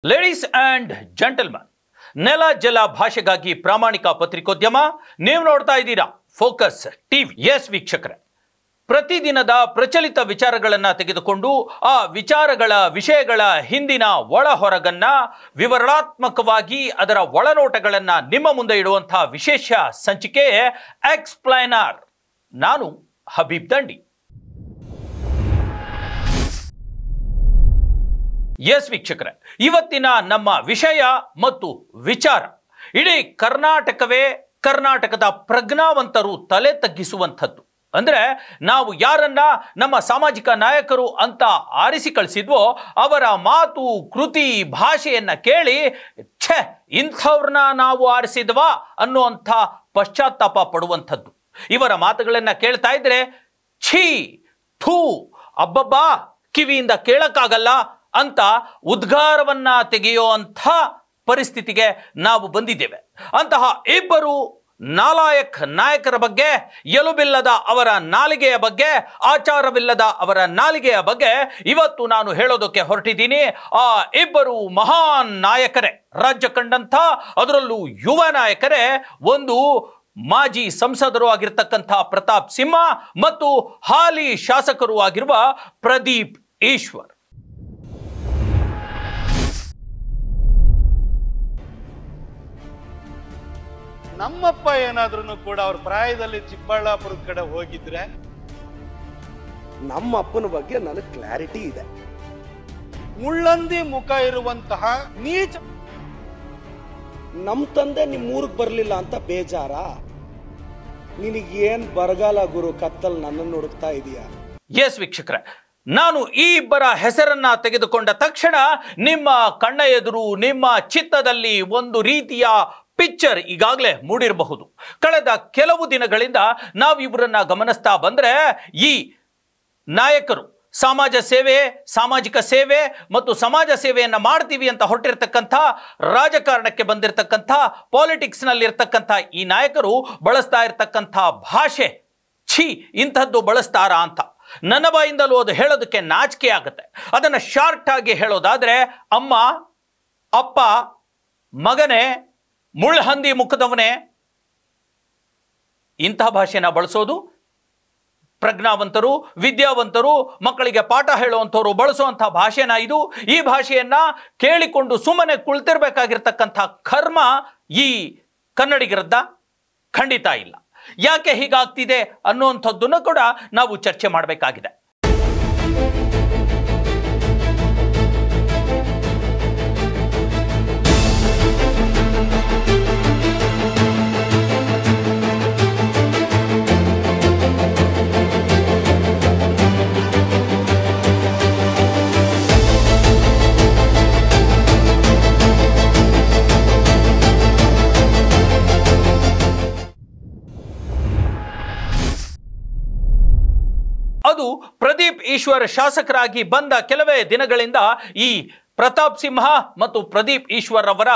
Ladies and gentleman, ನೆಲ ಜಲ ಭಾಷೆಗಾಗಿ ಪ್ರಾಮಾಣಿಕ ಪತ್ರಿಕೋದ್ಯಮ. ನೀವು ನೋಡ್ತಾ ಇದ್ದೀರಾ ಫೋಕಸ್ ಟಿವಿ. ಎಸ್ ವೀಕ್ಷಕರೇ, ಪ್ರತಿದಿನದ ಪ್ರಚಲಿತ ವಿಚಾರಗಳನ್ನು ತೆಗೆದುಕೊಂಡು ಆ ವಿಷಯಗಳ ಹಿಂದಿನ ಒಳ ಹೊರಗನ್ನ ವಿವರಣಾತ್ಮಕವಾಗಿ ಅದರ ಒಳನೋಟಗಳನ್ನು ನಿಮ್ಮ ಮುಂದೆ ಇಡುವಂತಹ ವಿಶೇಷ ಸಂಚಿಕೆ ಎಕ್ಸ್ಪ್ಲೈನರ್. ನಾನು ಹಬೀಬ್ ದಂಡಿ. ಎಸ್ ವೀಕ್ಷಕರೇ, ಇವತ್ತಿನ ನಮ್ಮ ವಿಷಯ ಮತ್ತು ವಿಚಾರ ಇಡೀ ಕರ್ನಾಟಕದ ಪ್ರಜ್ಞಾವಂತರು ತಲೆ ತಗ್ಗಿಸುವಂಥದ್ದು. ಅಂದ್ರೆ ನಾವು ಯಾರನ್ನ ನಮ್ಮ ಸಾಮಾಜಿಕ ನಾಯಕರು ಅಂತ ಆರಿಸಿ ಕಳಿಸಿದ್ವೋ ಅವರ ಮಾತು, ಕೃತಿ, ಭಾಷೆಯನ್ನ ಕೇಳಿ ಇಂಥವ್ರನ್ನ ನಾವು ಆರಿಸಿದ್ವಾ ಅನ್ನುವಂಥ ಪಶ್ಚಾತ್ತಾಪ ಪಡುವಂಥದ್ದು. ಇವರ ಮಾತುಗಳನ್ನ ಕೇಳ್ತಾ ಇದ್ರೆ ಛೀ, ಥೂ, ಅಬ್ಬಬ್ಬಾ, ಕಿವಿಯಿಂದ ಕೇಳಕ್ಕಾಗಲ್ಲ ಅಂತ ಉದ್ಗಾರವನ್ನ ತೆಗೆಯುವಂಥ ಪರಿಸ್ಥಿತಿಗೆ ನಾವು ಬಂದಿದ್ದೇವೆ. ಅಂತಹ ಇಬ್ಬರು ನಾಯಕರ ಬಗ್ಗೆ, ಎಲುಬಿಲ್ಲದ ಅವರ ನಾಲಿಗೆಯ ಬಗ್ಗೆ, ಆಚಾರವಿಲ್ಲದ ಅವರ ನಾಲಿಗೆಯ ಬಗ್ಗೆ ಇವತ್ತು ನಾನು ಹೇಳೋದಕ್ಕೆ ಹೊರಟಿದ್ದೀನಿ. ಆ ಇಬ್ಬರು ಮಹಾನ್ ನಾಯಕರೇ, ರಾಜ್ಯ ಕಂಡಂಥ, ಅದರಲ್ಲೂ ಯುವ ನಾಯಕರೇ, ಒಂದು ಮಾಜಿ ಸಂಸದರು ಆಗಿರ್ತಕ್ಕಂಥ ಪ್ರತಾಪ್ ಸಿಂಹ ಮತ್ತು ಹಾಲಿ ಶಾಸಕರು ಆಗಿರುವ ಪ್ರದೀಪ್ ಈಶ್ವರ್. ನಮ್ಮಪ್ಪ ಏನಾದ್ರೂ ಕೂಡ ಅವ್ರ ಪ್ರಾಯದಲ್ಲಿ ಚಿಕ್ಕಬಳ್ಳಾಪುರದ ಕಡೆ ಹೋಗಿದ್ರೆ ನಮ್ಮ ಅಪ್ಪನ ಬಗ್ಗೆ ನನಗೆ ಕ್ಲಾರಿಟಿ ಇದೆ. ಮುಳ್ಳಂದಿ ಮುಖ ಇರುವಂತಹ ನೀಚ ನಮ್ ತಂದೆ ನಿಮ್ ಊರಿಗೆ ಬರ್ಲಿಲ್ಲ ಅಂತ ಬೇಜಾರ? ನಿನಗೇನ್ ಬರಗಾಲ ಗುರು, ಕತ್ತಲ್ ನನ್ನನ್ನು ಹುಡುಕ್ತಾ ಇದೀಯಾ? ಎಸ್ ವೀಕ್ಷಕರೇ, ನಾನು ಈ ಇಬ್ಬರ ಹೆಸರನ್ನ ತೆಗೆದುಕೊಂಡ ತಕ್ಷಣ ನಿಮ್ಮ ಕಣ್ಣ ಎದುರು, ನಿಮ್ಮ ಚಿತ್ತದಲ್ಲಿ ಒಂದು ರೀತಿಯ ಪಿಕ್ಚರ್ ಈಗಾಗಲೇ ಮೂಡಿರಬಹುದು. ಕಳೆದ ಕೆಲವು ದಿನಗಳಿಂದ ನಾವು ಇವರನ್ನ ಗಮನಿಸ್ತಾ ಬಂದ್ರೆ ಈ ನಾಯಕರು ಸಾಮಾಜಿಕ ಸೇವೆ ಮತ್ತು ಸಮಾಜ ಸೇವೆಯನ್ನ ಮಾಡ್ತೀವಿ ಅಂತ ಹೊರಟಿರ್ತಕ್ಕಂಥ, ರಾಜಕಾರಣಕ್ಕೆ ಬಂದಿರತಕ್ಕಂಥ, ಪಾಲಿಟಿಕ್ಸ್ ನಲ್ಲಿ ಇರ್ತಕ್ಕಂಥ ಈ ನಾಯಕರು ಬಳಸ್ತಾ ಇರ್ತಕ್ಕಂಥ ಭಾಷೆ, ಛೀ, ಇಂಥದ್ದು ಬಳಸ್ತಾರಾ ಅಂತ ನನ್ನ ಬಾಯಿಂದಲೂ ಅದು ಹೇಳೋದಕ್ಕೆ ನಾಚಿಕೆ ಆಗುತ್ತೆ. ಅದನ್ನ ಶಾರ್ಟ್ ಆಗಿ ಹೇಳೋದಾದ್ರೆ, ಅಮ್ಮ, ಅಪ್ಪ, ಮಗನೇ, ಮುಳ್ಹಂದಿ ಮುಖದವನೇ, ಇಂತಹ ಭಾಷೆನ ಬಳಸೋದು ಪ್ರಜ್ಞಾವಂತರು, ವಿದ್ಯಾವಂತರು, ಮಕ್ಕಳಿಗೆ ಪಾಠ ಹೇಳುವಂಥವ್ರು ಬಳಸುವಂಥ ಭಾಷೆನ ಇದು. ಈ ಭಾಷೆಯನ್ನ ಕೇಳಿಕೊಂಡು ಸುಮ್ಮನೆ ಕುಳಿತಿರ್ಬೇಕಾಗಿರ್ತಕ್ಕಂಥ ಕರ್ಮ ಈ ಕನ್ನಡಿಗರದ್ದ? ಖಂಡಿತ ಇಲ್ಲ. ಯಾಕೆ ಹೀಗಾಗ್ತಿದೆ ಅನ್ನುವಂಥದ್ದನ್ನು ಕೂಡ ನಾವು ಚರ್ಚೆ ಮಾಡಬೇಕಾಗಿದೆ. ಅದು ಪ್ರದೀಪ್ ಈಶ್ವರ್ ಶಾಸಕರಾಗಿ ಬಂದ ಕೆಲವೇ ದಿನಗಳಿಂದ ಈ ಪ್ರತಾಪ್ ಸಿಂಹ ಮತ್ತು ಪ್ರದೀಪ್ ಈಶ್ವರ್ ಅವರ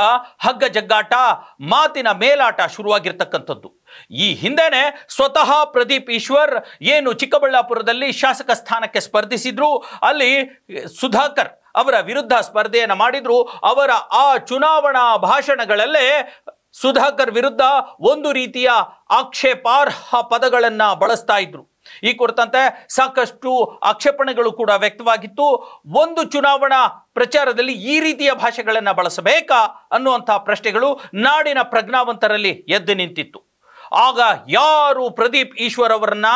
ಹಗ್ಗ ಜಗ್ಗಾಟ, ಮಾತಿನ ಮೇಲಾಟ ಶುರುವಾಗಿರ್ತಕ್ಕಂಥದ್ದು. ಈ ಹಿಂದೆನೆ ಸ್ವತಃ ಪ್ರದೀಪ್ ಈಶ್ವರ್ ಏನು ಚಿಕ್ಕಬಳ್ಳಾಪುರದಲ್ಲಿ ಶಾಸಕ ಸ್ಥಾನಕ್ಕೆ ಸ್ಪರ್ಧಿಸಿದ್ರು, ಅಲ್ಲಿ ಸುಧಾಕರ್ ಅವರ ವಿರುದ್ಧ ಸ್ಪರ್ಧೆಯನ್ನು ಮಾಡಿದ್ರು. ಅವರ ಆ ಚುನಾವಣಾ ಭಾಷಣಗಳಲ್ಲೇ ಸುಧಾಕರ್ ವಿರುದ್ಧ ಒಂದು ರೀತಿಯ ಆಕ್ಷೇಪಾರ್ಹ ಪದಗಳನ್ನ ಬಳಸ್ತಾ ಇದ್ರು. ಈ ಕುರಿತಂತೆ ಸಾಕಷ್ಟು ಆಕ್ಷೇಪಣೆಗಳು ಕೂಡ ವ್ಯಕ್ತವಾಗಿತ್ತು. ಒಂದು ಚುನಾವಣಾ ಪ್ರಚಾರದಲ್ಲಿ ಈ ರೀತಿಯ ಭಾಷೆಗಳನ್ನ ಬಳಸಬೇಕಾ ಅನ್ನುವಂಥ ಪ್ರಶ್ನೆಗಳು ನಾಡಿನ ಪ್ರಜ್ಞಾವಂತರಲ್ಲಿ ಎದ್ದು ನಿಂತಿತ್ತು. ಆಗ ಯಾರು ಪ್ರದೀಪ್ ಈಶ್ವರ್ ಅವರನ್ನ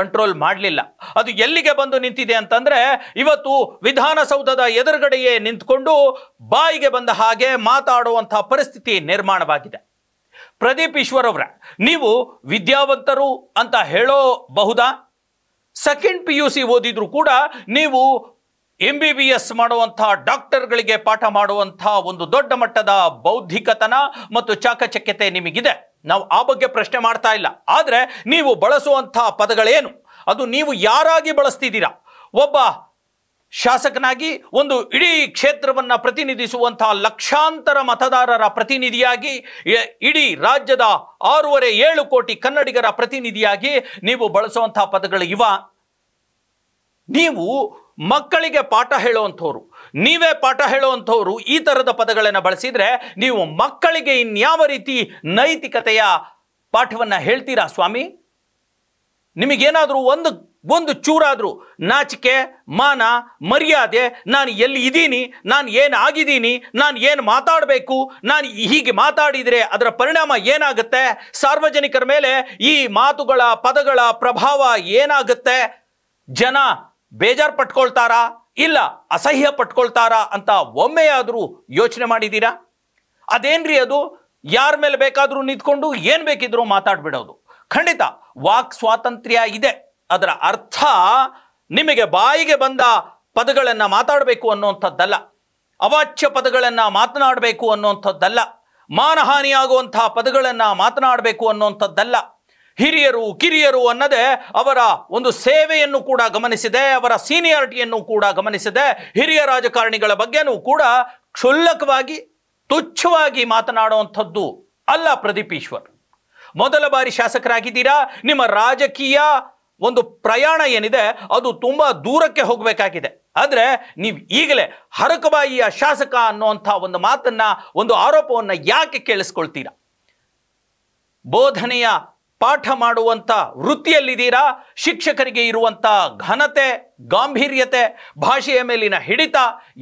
ಕಂಟ್ರೋಲ್ ಮಾಡಲಿಲ್ಲ. ಅದು ಎಲ್ಲಿಗೆ ಬಂದು ನಿಂತಿದೆ ಅಂತಂದ್ರೆ, ಇವತ್ತು ವಿಧಾನಸೌಧದ ಎದುರುಗಡೆಯೇ ನಿಂತ್ಕೊಂಡು ಬಾಯಿಗೆ ಬಂದ ಹಾಗೆ ಮಾತಾಡುವಂತಹ ಪರಿಸ್ಥಿತಿ ನಿರ್ಮಾಣವಾಗಿದೆ. ಪ್ರದೀಪ್ ಈಶ್ವರ್ ಅವರ, ನೀವು ವಿದ್ಯಾವಂತರು ಅಂತ ಹೇಳೋಬಹುದಾ? ಸೆಕೆಂಡ್ PUC ಓದಿದ್ರು ಕೂಡ ನೀವು MBBS ಮಾಡುವಂತಹ ಡಾಕ್ಟರ್ಗಳಿಗೆ ಪಾಠ ಮಾಡುವಂತಹ ಒಂದು ದೊಡ್ಡ ಮಟ್ಟದ ಬೌದ್ಧಿಕತನ ಮತ್ತು ಚಾಕಚಕ್ಯತೆ ನಿಮಗಿದೆ. ನಾವು ಆ ಬಗ್ಗೆ ಪ್ರಶ್ನೆ ಮಾಡ್ತಾ ಇಲ್ಲ. ಆದ್ರೆ ನೀವು ಬಳಸುವಂತಹ ಪದಗಳೇನು, ಅದು ನೀವು ಯಾರಾಗಿ ಬಳಸ್ತಿದ್ದೀರಾ? ಒಬ್ಬ ಶಾಸಕನಾಗಿ, ಒಂದು ಇಡೀ ಕ್ಷೇತ್ರವನ್ನ ಪ್ರತಿನಿಧಿಸುವಂತಹ ಲಕ್ಷಾಂತರ ಮತದಾರರ ಪ್ರತಿನಿಧಿಯಾಗಿ, ಇಡೀ ರಾಜ್ಯದ 6.5-7 ಕೋಟಿ ಕನ್ನಡಿಗರ ಪ್ರತಿನಿಧಿಯಾಗಿ ನೀವು ಬಳಸುವಂತಹ ಪದಗಳು ಇವ? ನೀವು ಮಕ್ಕಳಿಗೆ ಪಾಠ ಹೇಳುವಂಥವ್ರು, ನೀವೇ ಪಾಠ ಹೇಳುವಂಥವ್ರು ಈ ಥರದ ಪದಗಳನ್ನು ಬಳಸಿದರೆ ನೀವು ಮಕ್ಕಳಿಗೆ ಇನ್ಯಾವ ರೀತಿ ನೈತಿಕತೆಯ ಪಾಠವನ್ನು ಹೇಳ್ತೀರಾ ಸ್ವಾಮಿ? ನಿಮಗೇನಾದರೂ ಒಂದು ಚೂರಾದರೂ ನಾಚಿಕೆ, ಮಾನ, ಮರ್ಯಾದೆ, ನಾನು ಎಲ್ಲಿ ಇದ್ದೀನಿ, ನಾನು ಏನು ಆಗಿದ್ದೀನಿ, ನಾನು ಏನು ಮಾತಾಡಬೇಕು, ನಾನು ಹೀಗೆ ಮಾತಾಡಿದರೆ ಅದರ ಪರಿಣಾಮ ಏನಾಗುತ್ತೆ, ಸಾರ್ವಜನಿಕರ ಮೇಲೆ ಈ ಮಾತುಗಳ ಪದಗಳ ಪ್ರಭಾವ ಏನಾಗುತ್ತೆ, ಜನ ಬೇಜಾರು ಪಟ್ಕೊಳ್ತಾರಾ ಇಲ್ಲ ಅಸಹ್ಯ ಪಟ್ಕೊಳ್ತಾರಾ ಅಂತ ಒಮ್ಮೆಯಾದರೂ ಯೋಚನೆ ಮಾಡಿದ್ದೀರಾ? ಅದೇನ್ರಿ ಅದು? ಯಾರ ಮೇಲೆ ಬೇಕಾದರೂ ನಿಂತ್ಕೊಂಡು ಏನು ಬೇಕಿದ್ರೂ ಮಾತಾಡ್ಬಿಡೋದು. ಖಂಡಿತ ವಾಕ್ ಸ್ವಾತಂತ್ರ್ಯ ಇದೆ. ಅದರ ಅರ್ಥ ನಿಮಗೆ ಬಾಯಿಗೆ ಬಂದ ಪದಗಳನ್ನು ಮಾತಾಡಬೇಕು ಅನ್ನುವಂಥದ್ದಲ್ಲ, ಅವಾಚ್ಯ ಪದಗಳನ್ನು ಮಾತನಾಡಬೇಕು ಅನ್ನುವಂಥದ್ದಲ್ಲ, ಮಾನಹಾನಿಯಾಗುವಂತಹ ಪದಗಳನ್ನು ಮಾತನಾಡಬೇಕು ಅನ್ನುವಂಥದ್ದಲ್ಲ. ಹಿರಿಯರು ಕಿರಿಯರು ಅನ್ನದೇ ಅವರ ಒಂದು ಸೇವೆಯನ್ನು ಕೂಡ ಗಮನಿಸಿದೆ, ಅವರ ಸೀನಿಯಾರಿಟಿಯನ್ನು ಕೂಡ ಗಮನಿಸಿದೆ. ಹಿರಿಯ ರಾಜಕಾರಣಿಗಳ ಬಗ್ಗೆನೂ ಕೂಡ ಕ್ಷುಲ್ಲಕವಾಗಿ ತುಚ್ಛವಾಗಿ ಮಾತನಾಡುವಂಥದ್ದು ಅಲ್ಲ ಪ್ರದೀಪ್ ಈಶ್ವರ್. ಮೊದಲ ಬಾರಿ ಶಾಸಕರಾಗಿದ್ದೀರಾ. ನಿಮ್ಮ ರಾಜಕೀಯ ಒಂದು ಪ್ರಯಾಣ ಏನಿದೆ ಅದು ತುಂಬ ದೂರಕ್ಕೆ ಹೋಗಬೇಕಾಗಿದೆ. ಆದರೆ ನೀವು ಈಗಲೇ ಹರಕಬಾಯಿಯ ಶಾಸಕ ಅನ್ನುವಂಥ ಒಂದು ಮಾತನ್ನು, ಒಂದು ಆರೋಪವನ್ನು ಯಾಕೆ ಕೇಳಿಸ್ಕೊಳ್ತೀರಾ? ಬೋಧನೆಯ ಪಾಠ ಮಾಡುವಂಥ ವೃತ್ತಿಯಲ್ಲಿದ್ದೀರಾ. ಶಿಕ್ಷಕರಿಗೆ ಇರುವಂಥ ಘನತೆ, ಗಾಂಭೀರ್ಯತೆ, ಭಾಷೆಯ ಮೇಲಿನ ಹಿಡಿತ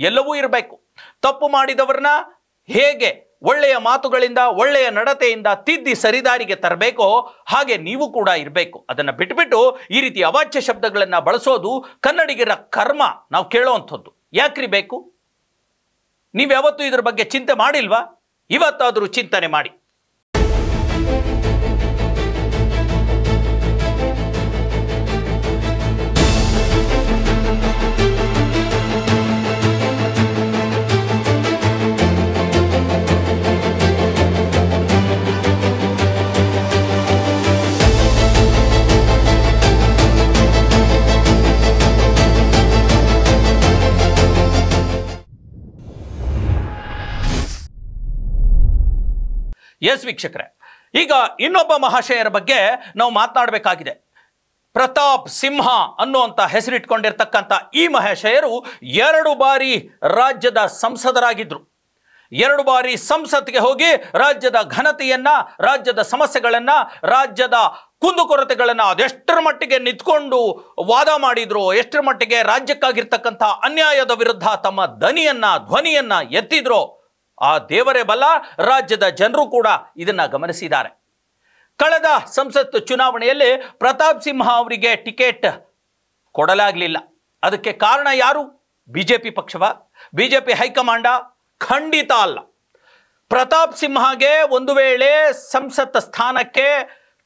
ಎಲ್ಲವೂ ಇರಬೇಕು. ತಪ್ಪು ಮಾಡಿದವರನ್ನ ಹೇಗೆ ಒಳ್ಳೆಯ ಮಾತುಗಳಿಂದ, ಒಳ್ಳೆಯ ನಡತೆಯಿಂದ ತಿದ್ದಿ ಸರಿದಾರಿಗೆ ತರಬೇಕೋ ಹಾಗೆ ನೀವು ಕೂಡ ಇರಬೇಕು. ಅದನ್ನು ಬಿಟ್ಟುಬಿಟ್ಟು ಈ ರೀತಿ ಅವಾಚ್ಯ ಶಬ್ದಗಳನ್ನು ಬಳಸೋದು ಕನ್ನಡಿಗರ ಕರ್ಮ. ನಾವು ಕೇಳೋವಂಥದ್ದು ಯಾಕ್ರಿ ಬೇಕು? ನೀವು ಯಾವತ್ತೂ ಇದ್ರ ಬಗ್ಗೆ ಚಿಂತೆ ಮಾಡಿಲ್ವಾ? ಇವತ್ತಾದರೂ ಚಿಂತನೆ ಮಾಡಿ. ಎಸ್ ವೀಕ್ಷಕರೇ, ಈಗ ಇನ್ನೊಬ್ಬ ಮಹಾಶಯರ ಬಗ್ಗೆ ನಾವು ಮಾತನಾಡಬೇಕಾಗಿದೆ. ಪ್ರತಾಪ್ ಸಿಂಹ ಅನ್ನುವಂಥ ಹೆಸರಿಟ್ಕೊಂಡಿರ್ತಕ್ಕಂಥ ಈ ಮಹಾಶಯರು 2 ಬಾರಿ ರಾಜ್ಯದ ಸಂಸದರಾಗಿದ್ದರು. 2 ಬಾರಿ ಸಂಸತ್ಗೆ ಹೋಗಿ ರಾಜ್ಯದ ಘನತೆಯನ್ನ, ರಾಜ್ಯದ ಸಮಸ್ಯೆಗಳನ್ನ, ರಾಜ್ಯದ ಕುಂದುಕೊರತೆಗಳನ್ನು ಅದೆಷ್ಟರ ಮಟ್ಟಿಗೆ ನಿಂತ್ಕೊಂಡು ವಾದ ಮಾಡಿದ್ರು, ಎಷ್ಟರ ಮಟ್ಟಿಗೆ ರಾಜ್ಯಕ್ಕಾಗಿರ್ತಕ್ಕಂಥ ಅನ್ಯಾಯದ ವಿರುದ್ಧ ತಮ್ಮ ಧ್ವನಿಯನ್ನ ಎತ್ತಿದ್ರು, ಆ ದೇವರೇ ಬಲ್ಲ. ರಾಜ್ಯದ ಜನರು ಕೂಡ ಇದನ್ನ ಗಮನಿಸಿದ್ದಾರೆ. ಕಳೆದ ಸಂಸತ್ ಚುನಾವಣೆಯಲ್ಲಿ ಪ್ರತಾಪ್ ಸಿಂಹ ಅವರಿಗೆ ಟಿಕೆಟ್ ಕೊಡಲಾಗಲಿಲ್ಲ. ಅದಕ್ಕೆ ಕಾರಣ ಯಾರು? ಬಿಜೆಪಿ ಪಕ್ಷವ? ಬಿಜೆಪಿ ಹೈಕಮಾಂಡ? ಖಂಡಿತ ಅಲ್ಲ. ಪ್ರತಾಪ್ ಸಿಂಹಗೆ ಒಂದು ವೇಳೆ ಸಂಸತ್ ಸ್ಥಾನಕ್ಕೆ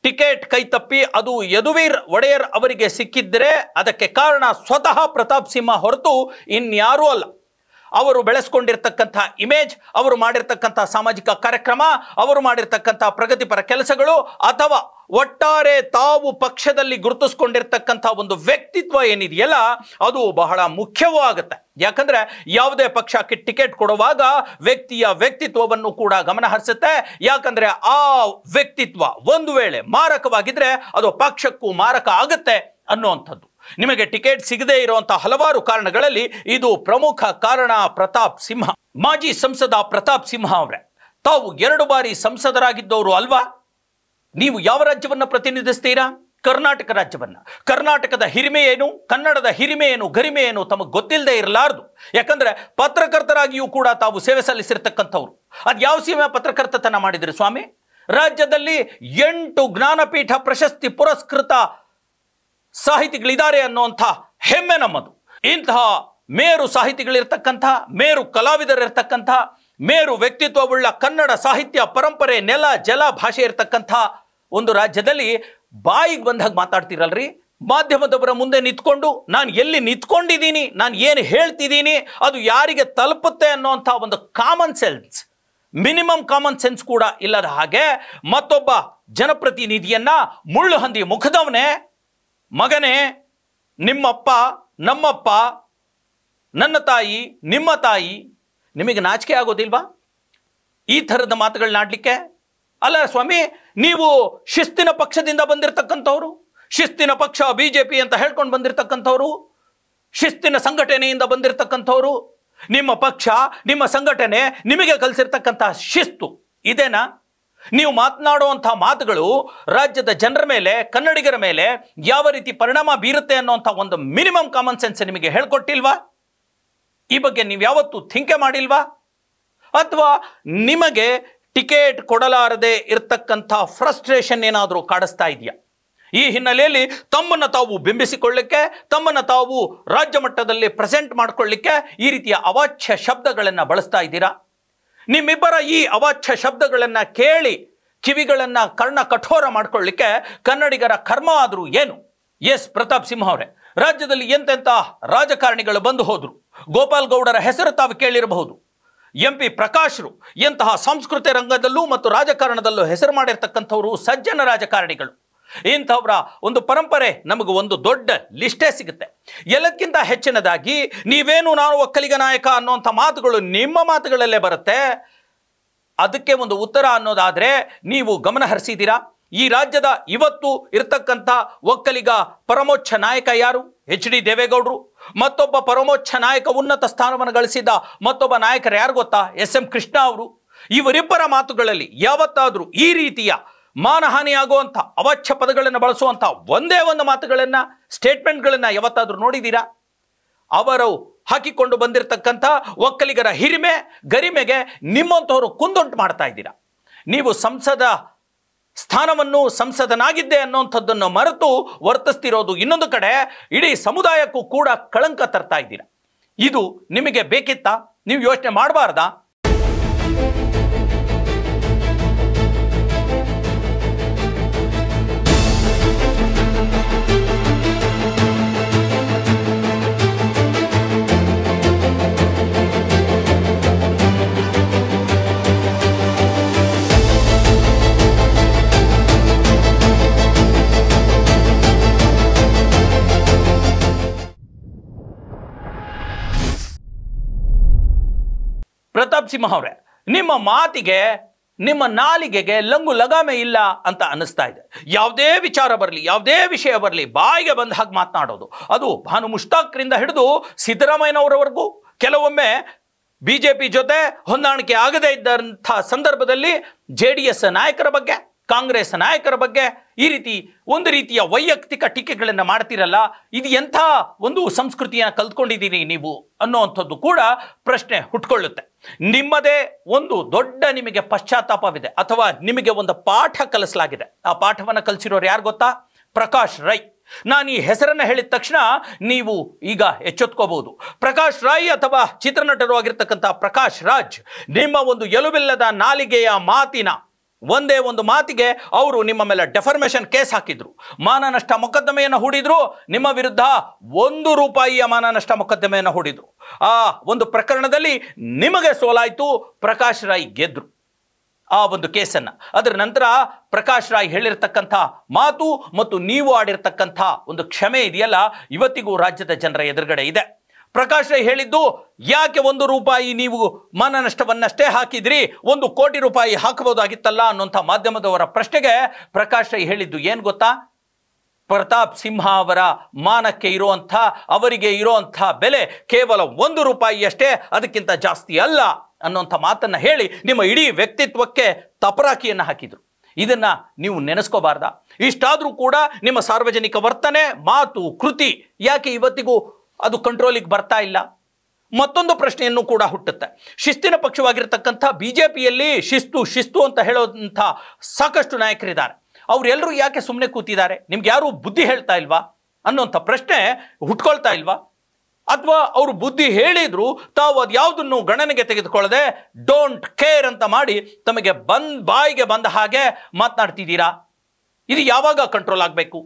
ಟಿಕೆಟ್ ಕೈತಪ್ಪಿ ಅದು ಯದುವೀರ್ ಒಡೆಯರ್ ಅವರಿಗೆ ಸಿಕ್ಕಿದ್ರೆ ಅದಕ್ಕೆ ಕಾರಣ ಸ್ವತಃ ಪ್ರತಾಪ್ ಸಿಂಹ ಹೊರತು ಇನ್ಯಾರೂ ಅಲ್ಲ. ಅವರು ಬೆಳೆಸ್ಕೊಂಡಿರ್ತಕ್ಕಂಥ ಇಮೇಜ್, ಅವರು ಮಾಡಿರ್ತಕ್ಕಂಥ ಸಾಮಾಜಿಕ ಕಾರ್ಯಕ್ರಮ, ಅವರು ಮಾಡಿರ್ತಕ್ಕಂಥ ಪ್ರಗತಿಪರ ಕೆಲಸಗಳು, ಅಥವಾ ಒಟ್ಟಾರೆ ತಾವು ಪಕ್ಷದಲ್ಲಿ ಗುರುತಿಸ್ಕೊಂಡಿರ್ತಕ್ಕಂಥ ಒಂದು ವ್ಯಕ್ತಿತ್ವ ಏನಿದೆಯಲ್ಲ ಅದು ಬಹಳ ಮುಖ್ಯವೂ ಆಗುತ್ತೆ. ಯಾಕಂದ್ರೆ ಯಾವುದೇ ಪಕ್ಷಕ್ಕೆ ಟಿಕೆಟ್ ಕೊಡುವಾಗ ವ್ಯಕ್ತಿಯ ವ್ಯಕ್ತಿತ್ವವನ್ನು ಕೂಡ ಗಮನ ಹರಿಸುತ್ತೆ. ಯಾಕಂದ್ರೆ ಆ ವ್ಯಕ್ತಿತ್ವ ಒಂದು ವೇಳೆ ಮಾರಕವಾಗಿದ್ರೆ ಅದು ಪಕ್ಷಕ್ಕೂ ಮಾರಕ ಆಗುತ್ತೆ ಅನ್ನುವಂಥದ್ದು. ನಿಮಗೆ ಟಿಕೆಟ್ ಸಿಗದೇ ಇರುವಂಥ ಹಲವಾರು ಕಾರಣಗಳಲ್ಲಿ ಇದು ಪ್ರಮುಖ ಕಾರಣ. ಪ್ರತಾಪ್ ಸಿಂಹ, ಮಾಜಿ ಸಂಸದ ಪ್ರತಾಪ್ ಸಿಂಹ ಅವರೇ, ತಾವು 2 ಬಾರಿ ಸಂಸದರಾಗಿದ್ದವರು ಅಲ್ವಾ? ನೀವು ಯಾವ ರಾಜ್ಯವನ್ನು ಪ್ರತಿನಿಧಿಸ್ತೀರಾ? ಕರ್ನಾಟಕ ರಾಜ್ಯವನ್ನ. ಕರ್ನಾಟಕದ ಹಿರಿಮೆ ಏನು, ಕನ್ನಡದ ಹಿರಿಮೆ ಏನು, ಗರಿಮೆ ಏನು ತಮಗೆ ಗೊತ್ತಿಲ್ಲದೆ ಇರಲಾರದು. ಯಾಕಂದ್ರೆ ಪತ್ರಕರ್ತರಾಗಿಯೂ ಕೂಡ ತಾವು ಸೇವೆ ಸಲ್ಲಿಸಿರ್ತಕ್ಕಂಥವ್ರು. ಅದು ಯಾವ ಸೀಮೆ ಪತ್ರಕರ್ತತನ ಮಾಡಿದ್ರಿ ಸ್ವಾಮಿ? ರಾಜ್ಯದಲ್ಲಿ 8 ಜ್ಞಾನಪೀಠ ಪ್ರಶಸ್ತಿ ಪುರಸ್ಕೃತ ಸಾಹಿತಿಗಳಿದ್ದಾರೆ ಅನ್ನುವಂಥ ಹೆಮ್ಮೆ ನಮ್ಮದು. ಇಂತಹ ಮೇರು ಸಾಹಿತಿಗಳಿರ್ತಕ್ಕಂಥ, ಮೇರು ಕಲಾವಿದರಿರ್ತಕ್ಕಂಥ, ಮೇರು ವ್ಯಕ್ತಿತ್ವವುಳ್ಳ ಕನ್ನಡ ಸಾಹಿತ್ಯ ಪರಂಪರೆ, ನೆಲ ಜಲ ಭಾಷೆ ಇರ್ತಕ್ಕಂಥ ಒಂದು ರಾಜ್ಯದಲ್ಲಿ ಬಾಯಿಗೆ ಬಂದಾಗ ಮಾತಾಡ್ತೀರಲ್ರಿ. ಮಾಧ್ಯಮದವರ ಮುಂದೆ ನಿಂತ್ಕೊಂಡು ನಾನು ಎಲ್ಲಿ ನಿಂತ್ಕೊಂಡಿದ್ದೀನಿ, ನಾನು ಏನು ಹೇಳ್ತಿದ್ದೀನಿ, ಅದು ಯಾರಿಗೆ ತಲುಪುತ್ತೆ ಅನ್ನೋಂಥ ಒಂದು common sense, minimum common sense ಕೂಡ ಇಲ್ಲದ ಹಾಗೆ ಮತ್ತೊಬ್ಬ ಜನಪ್ರತಿನಿಧಿಯನ್ನ ಮುಳ್ಳು ಹಂದಿ ಮುಖದವನೇ, ಮಗನೇ, ನಿಮ್ಮಪ್ಪ, ನಮ್ಮಪ್ಪ, ನನ್ನ ತಾಯಿ, ನಿಮ್ಮ ತಾಯಿ, ನಿಮಗೆ ನಾಚಿಕೆ ಆಗೋದಿಲ್ವಾ ಈ ಥರದ ಮಾತುಗಳನ್ನಾಡಲಿಕ್ಕೆ? ಅಲ್ಲ ಸ್ವಾಮಿ, ನೀವು ಶಿಸ್ತಿನ ಪಕ್ಷದಿಂದ ಬಂದಿರತಕ್ಕಂಥವ್ರು, ಶಿಸ್ತಿನ ಪಕ್ಷ ಬಿಜೆಪಿ ಅಂತ ಹೇಳ್ಕೊಂಡು ಬಂದಿರತಕ್ಕಂಥವ್ರು, ಶಿಸ್ತಿನ ಸಂಘಟನೆಯಿಂದ ಬಂದಿರತಕ್ಕಂಥವ್ರು, ನಿಮ್ಮ ಪಕ್ಷ, ನಿಮ್ಮ ಸಂಘಟನೆ ನಿಮಗೆ ಕಲಿಸಿರ್ತಕ್ಕಂಥ ಶಿಸ್ತು ಇದೇನಾ? ನೀವು ಮಾತನಾಡುವಂಥ ಮಾತುಗಳು ರಾಜ್ಯದ ಜನರ ಮೇಲೆ, ಕನ್ನಡಿಗರ ಮೇಲೆ ಯಾವ ರೀತಿ ಪರಿಣಾಮ ಬೀರುತ್ತೆ ಅನ್ನೋಂಥ ಒಂದು ಮಿನಿಮಮ್ ಕಾಮನ್ ಸೆನ್ಸ್ ನಿಮಗೆ ಹೇಳ್ಕೊಟ್ಟಿಲ್ವಾ? ಈ ಬಗ್ಗೆ ನೀವು ಯಾವತ್ತೂ ಥಿಂಕೆ ಮಾಡಿಲ್ವಾ? ಅಥವಾ ನಿಮಗೆ ಟಿಕೆಟ್ ಕೊಡಲಾರದೆ ಇರತಕ್ಕಂಥ ಫ್ರಸ್ಟ್ರೇಷನ್ ಏನಾದರೂ ಕಾಡಿಸ್ತಾ ಇದೆಯಾ? ಈ ಹಿನ್ನೆಲೆಯಲ್ಲಿ ತಮ್ಮನ್ನು ತಾವು ಬಿಂಬಿಸಿಕೊಳ್ಳಿಕ್ಕೆ, ತಮ್ಮನ್ನು ತಾವು ರಾಜ್ಯ ಮಟ್ಟದಲ್ಲಿ ಪ್ರೆಸೆಂಟ್ ಮಾಡಿಕೊಳ್ಳಿಕ್ಕೆ ಈ ರೀತಿಯ ಅವಾಚ್ಯ ಶಬ್ದಗಳನ್ನು ಬಳಸ್ತಾ ಇದ್ದೀರಾ? ನಿಮ್ಮಿಬ್ಬರ ಈ ಅವಾಚ್ಯ ಶಬ್ದಗಳನ್ನು ಕೇಳಿ ಕಿವಿಗಳನ್ನು ಕರ್ಣ ಕಠೋರ ಮಾಡಿಕೊಳ್ಳಿಕ್ಕೆ ಕನ್ನಡಿಗರ ಕರ್ಮ ಆದರೂ ಏನು? ಎಸ್ ಪ್ರತಾಪ್ ಸಿಂಹ ಅವರೇ, ರಾಜ್ಯದಲ್ಲಿ ಎಂತೆಂಥ ರಾಜಕಾರಣಿಗಳು ಬಂದು ಹೋದ್ರು. ಗೋಪಾಲ್ ಗೌಡರ ಹೆಸರು ತಾವು ಕೇಳಿರಬಹುದು. MP ಪ್ರಕಾಶ್ರು ಎಂತಹ ಸಂಸ್ಕೃತಿ ರಂಗದಲ್ಲೂ ಮತ್ತು ರಾಜಕಾರಣದಲ್ಲೂ ಹೆಸರು ಮಾಡಿರ್ತಕ್ಕಂಥವರು ಸಜ್ಜನ ರಾಜಕಾರಣಿಗಳು. ಇಂಥವರ ಒಂದು ಪರಂಪರೆ ನಮಗೆ ಒಂದು ದೊಡ್ಡ ಲಿಸ್ಟೇ ಸಿಗುತ್ತೆ. ಎಲ್ಲಕ್ಕಿಂತ ಹೆಚ್ಚಿನದಾಗಿ ನೀವೇನು ನಾನು ಒಕ್ಕಲಿಗ ನಾಯಕ ಅನ್ನುವಂಥ ಮಾತುಗಳು ನಿಮ್ಮ ಮಾತುಗಳಲ್ಲೇ ಬರುತ್ತೆ. ಅದಕ್ಕೆ ಒಂದು ಉತ್ತರ ಅನ್ನೋದಾದರೆ ನೀವು ಗಮನ ಹರಿಸಿದ್ದೀರಾ? ಈ ರಾಜ್ಯದ ಇವತ್ತು ಇರತಕ್ಕಂಥ ಒಕ್ಕಲಿಗ ಪರಮೋಚ್ಚ ನಾಯಕ ಯಾರು? HD ದೇವೇಗೌಡರು. ಮತ್ತೊಬ್ಬ ಪರಮೋಚ್ಚ ನಾಯಕ, ಉನ್ನತ ಸ್ಥಾನವನ್ನು ಗಳಿಸಿದ ಮತ್ತೊಬ್ಬ ನಾಯಕರು ಯಾರು ಗೊತ್ತಾ? SM ಕೃಷ್ಣ ಅವರು. ಇವರಿಬ್ಬರ ಮಾತುಗಳಲ್ಲಿ ಯಾವತ್ತಾದರೂ ಈ ರೀತಿಯ ಮಾನಹಾನಿಯಾಗುವಂಥ ಅವಾಚ್ಯ ಪದಗಳನ್ನು ಬಳಸುವಂಥ ಒಂದೇ ಒಂದು ಮಾತುಗಳನ್ನು, ಸ್ಟೇಟ್ಮೆಂಟ್ಗಳನ್ನು ಯಾವತ್ತಾದರೂ ನೋಡಿದ್ದೀರಾ? ಅವರು ಹಾಕಿಕೊಂಡು ಬಂದಿರತಕ್ಕಂಥ ಒಕ್ಕಲಿಗರ ಹಿರಿಮೆ, ಗರಿಮೆಗೆ ನಿಮ್ಮಂಥವರು ಕುಂದುಂಟು ಮಾಡ್ತಾ ಇದ್ದೀರಾ. ನೀವು ಸಂಸದ ಸ್ಥಾನವನ್ನು, ಸಂಸದನಾಗಿದ್ದೆ ಅನ್ನೋಂಥದ್ದನ್ನು ಮರೆತು ವರ್ತಿಸ್ತಿರೋದು ಇನ್ನೊಂದು ಕಡೆ ಇಡೀ ಸಮುದಾಯಕ್ಕೂ ಕೂಡ ಕಳಂಕ ತರ್ತಾ ಇದ್ದೀರಾ. ಇದು ನಿಮಗೆ ಬೇಕಿತ್ತಾ? ನೀವು ಯೋಚನೆ ಮಾಡಬಾರ್ದಾ? ಪ್ರತಾಪ್ ಸಿಂಹ ಅವರೇ, ನಿಮ್ಮ ಮಾತಿಗೆ, ನಿಮ್ಮ ನಾಲಿಗೆಗೆ ಲಂಗು ಲಗಾಮೆ ಇಲ್ಲ ಅಂತ ಅನ್ನಿಸ್ತಾ ಇದೆ. ಯಾವುದೇ ವಿಚಾರ ಬರಲಿ, ಯಾವುದೇ ವಿಷಯ ಬರಲಿ, ಬಾಯಿಗೆ ಬಂದ ಹಾಗೆ ಮಾತನಾಡೋದು. ಅದು ಭಾನು ಮುಷ್ತಾಕ್ರಿಂದ ಹಿಡಿದು ಸಿದ್ದರಾಮಯ್ಯನವರವರೆಗೂ, ಕೆಲವೊಮ್ಮೆ BJP ಜೊತೆ ಹೊಂದಾಣಿಕೆ ಆಗದೇ ಇದ್ದಂಥ ಸಂದರ್ಭದಲ್ಲಿ JDS ನಾಯಕರ ಬಗ್ಗೆ, ಕಾಂಗ್ರೆಸ್ ನಾಯಕರ ಬಗ್ಗೆ ಈ ರೀತಿ ಒಂದು ರೀತಿಯ ವೈಯಕ್ತಿಕ ಟೀಕೆಗಳನ್ನು ಮಾಡ್ತಿರಲ್ಲ. ಇದು ಎಂಥ ಒಂದು ಸಂಸ್ಕೃತಿಯನ್ನು ಕಲ್ತ್ಕೊಂಡಿದ್ದೀರಿ ನೀವು ಅನ್ನೋವಂಥದ್ದು ಕೂಡ ಪ್ರಶ್ನೆ ಹುಟ್ಕೊಳ್ಳುತ್ತೆ. ನಿಮ್ಮದೇ ಒಂದು ದೊಡ್ಡ ನಿಮಗೆ ಪಶ್ಚಾತ್ತಾಪವಿದೆ, ಅಥವಾ ನಿಮಗೆ ಒಂದು ಪಾಠ ಕಲಿಸಲಾಗಿದೆ. ಆ ಪಾಠವನ್ನು ಕಲಿಸಿರೋರು ಯಾರು ಗೊತ್ತಾ? ಪ್ರಕಾಶ್ ರೈ. ನಾನು ಈ ಹೆಸರನ್ನು ಹೇಳಿದ ತಕ್ಷಣ ನೀವು ಈಗ ಎಚ್ಚೆತ್ಕೋಬಹುದು. ಪ್ರಕಾಶ್ ರೈ ಅಥವಾ ಚಿತ್ರನಟರು ಆಗಿರ್ತಕ್ಕಂಥ ಪ್ರಕಾಶ್ ರಾಜ್, ನಿಮ್ಮ ಒಂದು ಎಲುಬಿಲ್ಲದ ನಾಲಿಗೆಯ ಮಾತಿನ ಒಂದೇ ಒಂದು ಮಾತಿಗೆ ಅವರು ನಿಮ್ಮ ಮೇಲೆ ಡೆಫರ್ಮೇಷನ್ ಕೇಸ್ ಹಾಕಿದ್ರು, ಮಾನನಷ್ಟ ಮೊಕದ್ದಮೆಯನ್ನು ಹೂಡಿದ್ರು. ನಿಮ್ಮ ವಿರುದ್ಧ ₹1 ಮಾನನಷ್ಟ ಮೊಕದ್ದಮೆಯನ್ನು ಹೂಡಿದ್ರು. ಆ ಒಂದು ಪ್ರಕರಣದಲ್ಲಿ ನಿಮಗೆ ಸೋಲಾಯಿತು, ಪ್ರಕಾಶ್ ರೈ ಗೆದ್ರು ಆ ಒಂದು ಕೇಸನ್ನು. ಅದರ ನಂತರ ಪ್ರಕಾಶ್ ರಾಯ್ ಹೇಳಿರ್ತಕ್ಕಂಥ ಮಾತು ಮತ್ತು ನೀವು ಆಡಿರ್ತಕ್ಕಂಥ ಒಂದು ಕ್ಷಮೆ ಇದೆಯಲ್ಲ, ಇವತ್ತಿಗೂ ರಾಜ್ಯದ ಜನರ ಎದುರುಗಡೆ ಇದೆ. ಪ್ರಕಾಶ್ ರೈ ಹೇಳಿದ್ದು, ಯಾಕೆ ₹1 ನೀವು ಮಾನನಷ್ಟವನ್ನಷ್ಟೇ ಹಾಕಿದ್ರಿ, ₹1 ಕೋಟಿ ಹಾಕಬಹುದಾಗಿತ್ತಲ್ಲ ಅನ್ನೋಂಥ ಮಾಧ್ಯಮದವರ ಪ್ರಶ್ನೆಗೆ ಪ್ರಕಾಶ್ ರೈ ಹೇಳಿದ್ದು ಏನು ಗೊತ್ತಾ? ಪ್ರತಾಪ್ ಸಿಂಹ ಅವರ ಮಾನಕ್ಕೆ ಇರುವಂಥ, ಅವರಿಗೆ ಇರುವಂಥ ಬೆಲೆ ಕೇವಲ ₹1 ಅಷ್ಟೇ, ಅದಕ್ಕಿಂತ ಜಾಸ್ತಿ ಅಲ್ಲ ಅನ್ನೋಂಥ ಮಾತನ್ನು ಹೇಳಿ ನಿಮ್ಮ ಇಡೀ ವ್ಯಕ್ತಿತ್ವಕ್ಕೆ ತಪರಾಕಿಯನ್ನು ಹಾಕಿದರು. ಇದನ್ನು ನೀವು ನೆನೆಸ್ಕೋಬಾರ್ದಾ? ಇಷ್ಟಾದರೂ ಕೂಡ ನಿಮ್ಮ ಸಾರ್ವಜನಿಕ ವರ್ತನೆ, ಮಾತು, ಕೃತಿ ಯಾಕೆ ಇವತ್ತಿಗೂ ಅದು ಕಂಟ್ರೋಲಿಗೆ ಬರ್ತಾ ಇಲ್ಲ? ಮತ್ತೊಂದು ಪ್ರಶ್ನೆಯನ್ನು ಕೂಡ ಹುಟ್ಟುತ್ತೆ. ಶಿಸ್ತಿನ ಪಕ್ಷವಾಗಿರ್ತಕ್ಕಂಥ BJPಯಲ್ಲಿ ಶಿಸ್ತು ಅಂತ ಹೇಳೋಂಥ ಸಾಕಷ್ಟು ನಾಯಕರಿದ್ದಾರೆ. ಅವರೆಲ್ಲರೂ ಯಾಕೆ ಸುಮ್ಮನೆ ಕೂತಿದ್ದಾರೆ? ನಿಮ್ಗೆ ಯಾರು ಬುದ್ಧಿ ಹೇಳ್ತಾ ಇಲ್ವಾ ಅನ್ನೋಂಥ ಪ್ರಶ್ನೆ ಹುಟ್ಕೊಳ್ತಾ ಇಲ್ವಾ? ಅಥವಾ ಅವರು ಬುದ್ಧಿ ಹೇಳಿದ್ರು ತಾವು ಅದು ಯಾವುದನ್ನು ಗಣನೆಗೆ ತೆಗೆದುಕೊಳ್ಳದೆ ಡೋಂಟ್ ಕೇರ್ ಅಂತ ಮಾಡಿ ತಮಗೆ ಬಾಯಿಗೆ ಬಂದ ಹಾಗೆ ಮಾತನಾಡ್ತಿದ್ದೀರಾ? ಇದು ಯಾವಾಗ ಕಂಟ್ರೋಲ್ ಆಗಬೇಕು?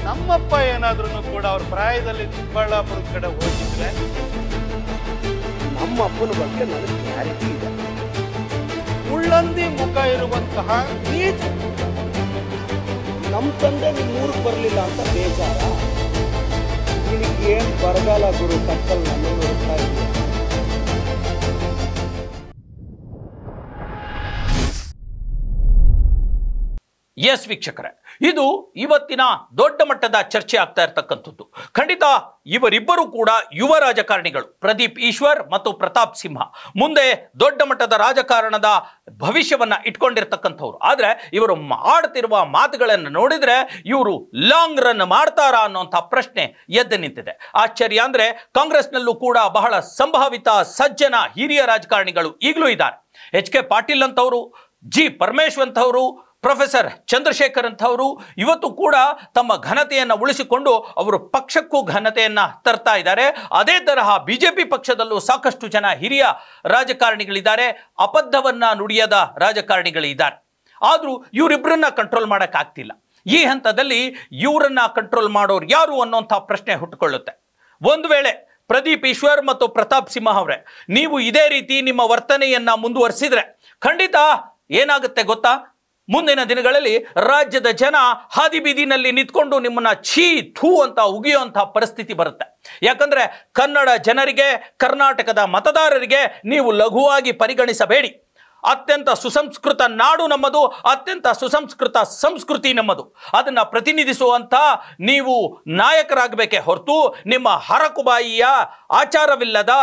ನಮ್ಮಪ್ಪ ಏನಾದ್ರೂ ಕೂಡ ಅವ್ರ ಪ್ರಾಯದಲ್ಲಿ ಚಿಕ್ಕಬಳ್ಳಾಪುರದ ಕಡೆ ಹೋಗಿದ್ರೆ, ನಮ್ಮ ಅಪ್ಪನ ಬಗ್ಗೆ ನನಗೆ ಕ್ಲಾರಿಟಿ ಇದೆ. ಮುಳ್ಳಂದಿ ಮುಖ ಇರುವಂತಹ ನೀಚ ನಮ್ಮ ತಂದೆ ನಿಮ್ಮ ಊರಿಗೆ ಬರಲಿಲ್ಲ ಅಂತ ಬೇಜಾರ? ನಿನಗೇನು ಬರಗಾಲ ಗುರು, ಕತ್ತಲ್ ನನ್ನ ನೋಡ್ತಾ ಇದೆಯಾ? ಎಸ್ ವೀಕ್ಷಕರೇ, ಇದು ಇವತ್ತಿನ ದೊಡ್ಡ ಮಟ್ಟದ ಚರ್ಚೆ ಆಗ್ತಾ ಇರತಕ್ಕಂಥದ್ದು. ಖಂಡಿತ ಇವರಿಬ್ಬರು ಕೂಡ ಯುವ ರಾಜಕಾರಣಿಗಳು, ಪ್ರದೀಪ್ ಈಶ್ವರ್ ಮತ್ತು ಪ್ರತಾಪ್ ಸಿಂಹ. ಮುಂದೆ ದೊಡ್ಡ ಮಟ್ಟದ ರಾಜಕಾರಣದ ಭವಿಷ್ಯವನ್ನ ಇಟ್ಕೊಂಡಿರ್ತಕ್ಕಂಥವ್ರು. ಆದರೆ ಇವರು ಆಡ್ತಿರುವ ಮಾತುಗಳನ್ನು ನೋಡಿದ್ರೆ ಇವರು ಲಾಂಗ್ ರನ್ ಮಾಡ್ತಾರಾ ಅನ್ನೋಂಥ ಪ್ರಶ್ನೆ ಎದ್ದು ನಿಂತಿದೆ. ಆಶ್ಚರ್ಯ ಅಂದ್ರೆ ಕಾಂಗ್ರೆಸ್ನಲ್ಲೂ ಕೂಡ ಬಹಳ ಸಂಭಾವಿತ ಸಜ್ಜನ ಹಿರಿಯ ರಾಜಕಾರಣಿಗಳು ಈಗಲೂ ಇದ್ದಾರೆ. ಎಚ್ ಕೆ ಪಾಟೀಲ್ ಅಂತವರು, ಜಿ ಪರಮೇಶ್ವರ್ ಅಂತವರು, ಪ್ರೊಫೆಸರ್ ಚಂದ್ರಶೇಖರ್ ಅಂತವರು ಇವತ್ತು ಕೂಡ ತಮ್ಮ ಘನತೆಯನ್ನು ಉಳಿಸಿಕೊಂಡು ಅವರು ಪಕ್ಷಕ್ಕೂ ಘನತೆಯನ್ನ ತರ್ತಾ ಇದ್ದಾರೆ. ಅದೇ ತರಹ ಬಿಜೆಪಿ ಪಕ್ಷದಲ್ಲೂ ಸಾಕಷ್ಟು ಜನ ಹಿರಿಯ ರಾಜಕಾರಣಿಗಳಿದ್ದಾರೆ, ಅಬದ್ಧವನ್ನ ನುಡಿಯದ ರಾಜಕಾರಣಿಗಳಿದ್ದಾರೆ. ಆದರೂ ಇವರಿಬ್ಬರನ್ನ ಕಂಟ್ರೋಲ್ ಮಾಡೋಕ್ಕಾಗ್ತಿಲ್ಲ. ಈ ಹಂತದಲ್ಲಿ ಇವರನ್ನ ಕಂಟ್ರೋಲ್ ಮಾಡೋರು ಯಾರು ಅನ್ನೋಂಥ ಪ್ರಶ್ನೆ ಹುಟ್ಟುಕೊಳ್ಳುತ್ತೆ. ಒಂದು ವೇಳೆ ಪ್ರದೀಪ್ ಈಶ್ವರ್ ಮತ್ತು ಪ್ರತಾಪ್ ಸಿಂಹ ಅವರೇ ನೀವು ಇದೇ ರೀತಿ ನಿಮ್ಮ ವರ್ತನೆಯನ್ನ ಮುಂದುವರಿಸಿದ್ರೆ ಖಂಡಿತ ಏನಾಗುತ್ತೆ ಗೊತ್ತಾ? ಮುಂದಿನ ದಿನಗಳಲ್ಲಿ ರಾಜ್ಯದ ಜನ ಹಾದಿ ಬೀದಿನಲ್ಲಿ ನಿಂತ್ಕೊಂಡು ನಿಮ್ಮನ್ನ ಛೀ ಥೂ ಅಂತ ಉಗಿಯುವಂಥ ಪರಿಸ್ಥಿತಿ ಬರುತ್ತೆ. ಯಾಕಂದ್ರೆ ಕನ್ನಡ ಜನರಿಗೆ, ಕರ್ನಾಟಕದ ಮತದಾರರಿಗೆ ನೀವು ಲಘುವಾಗಿ ಪರಿಗಣಿಸಬೇಡಿ. ಅತ್ಯಂತ ಸುಸಂಸ್ಕೃತ ನಾಡು ನಮ್ಮದು, ಅತ್ಯಂತ ಸುಸಂಸ್ಕೃತ ಸಂಸ್ಕೃತಿ ನಮ್ಮದು. ಅದನ್ನ ಪ್ರತಿನಿಧಿಸುವಂತ ನೀವು ನಾಯಕರಾಗಬೇಕೇ ಹೊರತು ನಿಮ್ಮ ಹರಕುಬಾಯಿಯ, ಆಚಾರವಿಲ್ಲದ,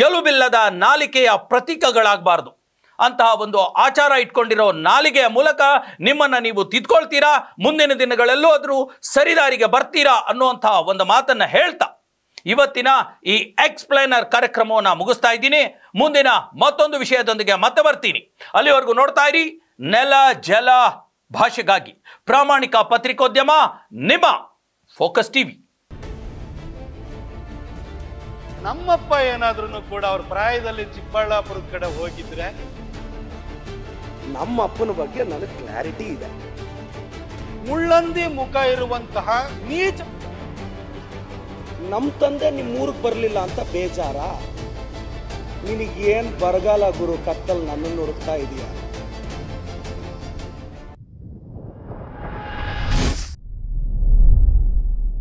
ಎಲುಬಿಲ್ಲದ ನಾಲಿಕೆಯ ಪ್ರತೀಕಗಳಾಗಬಾರ್ದು. ಅಂತಹ ಒಂದು ಆಚಾರ ಇಟ್ಕೊಂಡಿರೋ ನಾಲಿಗೆಯ ಮೂಲಕ ನಿಮ್ಮನ್ನ ನೀವು ತಿದ್ಕೊಳ್ತೀರಾ, ಮುಂದಿನ ದಿನಗಳಲ್ಲೂ ಆದರೂ ಸರಿದಾರಿಗೆ ಬರ್ತೀರಾ ಅನ್ನುವಂತಹ ಒಂದು ಮಾತನ್ನ ಹೇಳ್ತಾ ಇವತ್ತಿನ ಈ ಎಕ್ಸ್ಪ್ಲೈನರ್ ಕಾರ್ಯಕ್ರಮವನ್ನು ಮುಗಿಸ್ತಾ ಇದ್ದೀನಿ. ಮುಂದಿನ ಮತ್ತೊಂದು ವಿಷಯದೊಂದಿಗೆ ಮತ್ತೆ ಬರ್ತೀನಿ. ಅಲ್ಲಿವರೆಗೂ ನೋಡ್ತಾ ಇರಿ ನೆಲ ಜಲ ಭಾಷೆಗಾಗಿ ಪ್ರಾಮಾಣಿಕ ಪತ್ರಿಕೋದ್ಯಮ, ನಿಮ್ಮ ಫೋಕಸ್ ಟಿವಿ. ನಮ್ಮಪ್ಪ ಏನಾದ್ರೂ ಕೂಡ ಅವ್ರ ಪ್ರಾಯದಲ್ಲಿ ಚಿಕ್ಕಬಳ್ಳಾಪುರದ ಕಡೆ ಹೋಗಿದ್ರೆ ನಮ್ಮ ಅಪ್ಪನ ಬಗ್ಗೆ ನನಗೆ ಕ್ಲಾರಿಟಿ ಇದೆ. ಮುಳ್ಳಂದಿ ಮುಖ ಇರುವಂತಹ ನೀಚ ನಮ್ಮ ತಂದೆ ನಿಮ್ಮೂರಿಗೆ ಬರಲಿಲ್ಲ ಅಂತ ಬೇಜಾರ? ನಿನಗೇನು ಬರಗಾಲ ಗುರು, ಕತ್ತಲ್ ನನ್ನನ್ನು ಹುಡುಕ್ತಾ ಇದೀಯ?